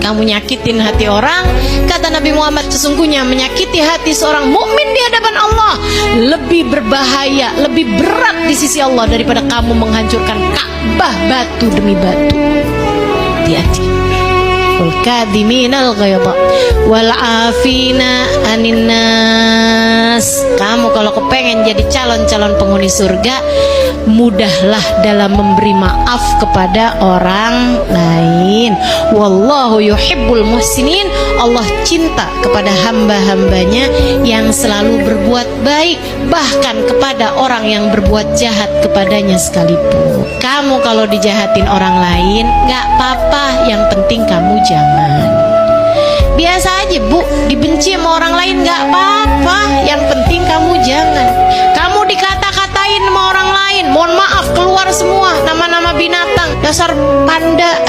kamu nyakitin hati orang. Kata Nabi Muhammad, sesungguhnya menyakiti hati seorang mukmin di hadapan Allah lebih berbahaya, lebih berat di sisi Allah daripada kamu menghancurkan Ka'bah batu demi batu. Hati-hati. Wal kadhiminal ghaidha wal afina anin nas. Kamu kalau kepengen jadi calon-calon penghuni surga, mudahlah dalam memberi maaf kepada orang lain. Wallahu yuhibbul muhsinin. Allah cinta kepada hamba-hambanya yang selalu berbuat baik, bahkan kepada orang yang berbuat jahat kepadanya sekalipun. Kamu kalau dijahatin orang lain gak apa-apa, yang penting kamu jangan. Biasa aja bu, dibenci sama orang lain gak apa-apa, yang penting kamu jangan. Kamu dikata-katain sama orang lain, mohon maaf keluar semua nama-nama binatang, dasar panda.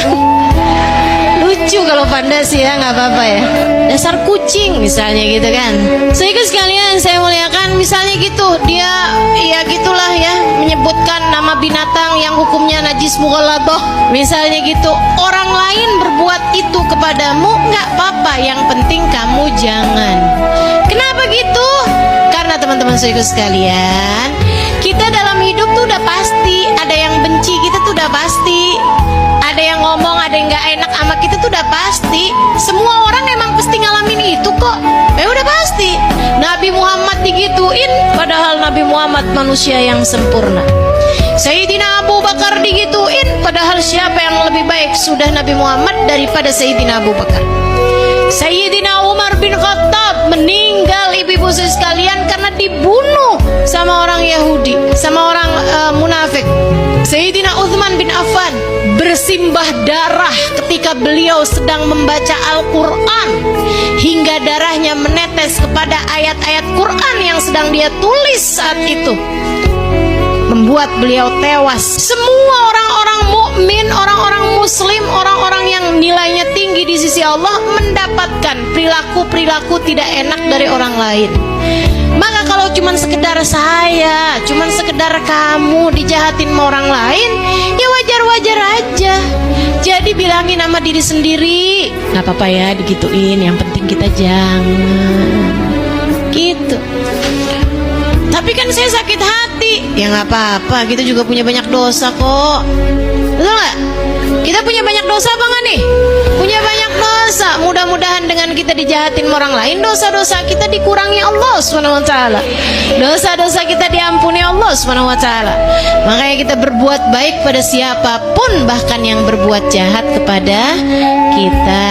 Lucu kalau panda sih ya, nggak apa-apa ya. Dasar kucing misalnya gitu kan. Sehingga sekalian saya muliakan, misalnya gitu dia ya gitulah ya, menyebutkan nama binatang yang hukumnya najis mughalladhah misalnya gitu. Orang lain berbuat itu kepadamu nggak apa-apa, yang penting kamu jangan. Kenapa gitu? Karena teman-teman saya sekalian, kita dalam hidup tuh udah pasti ada yang benci kita tuh udah pasti. Ada yang ngomong, ada yang gak enak sama kita tuh udah pasti. Semua orang emang pasti ngalamin itu kok. Ya udah pasti. Nabi Muhammad digituin, padahal Nabi Muhammad manusia yang sempurna. Sayyidina Abu Bakar digituin, padahal siapa yang lebih baik sudah Nabi Muhammad daripada Sayyidina Abu Bakar. Sayyidina Umar bin Khattab meninggal, ibu-ibu sekalian, karena dibunuh sama orang Yahudi, sama orang munafik. Sayyidina Utsman bin Affan bersimbah darah ketika beliau sedang membaca Al-Quran, hingga darahnya menetes kepada ayat-ayat Quran yang sedang dia tulis saat itu, membuat beliau tewas. Semua orang-orang mukmin, orang-orang muslim, orang-orang yang nilainya tinggi di sisi Allah mendapatkan perilaku-perilaku tidak enak dari orang lain. Maka kalau cuman sekedar saya, cuman sekedar kamu dijahatin sama orang lain, ya wajar-wajar aja. Jadi bilangin sama diri sendiri, gak apa-apa ya digituin, yang penting kita jangan gitu. Tapi kan saya sakit hati, ya gak apa-apa, kita juga punya banyak dosa kok. Betul gak? Kita punya banyak dosa apa gak nih? Punya banyak dosa. Mudah-mudahan dengan kita dijahatin orang lain, dosa-dosa kita dikurangi Allah SWT. Dosa-dosa kita diampuni Allah SWT. Makanya kita berbuat baik pada siapapun, bahkan yang berbuat jahat kepada kita.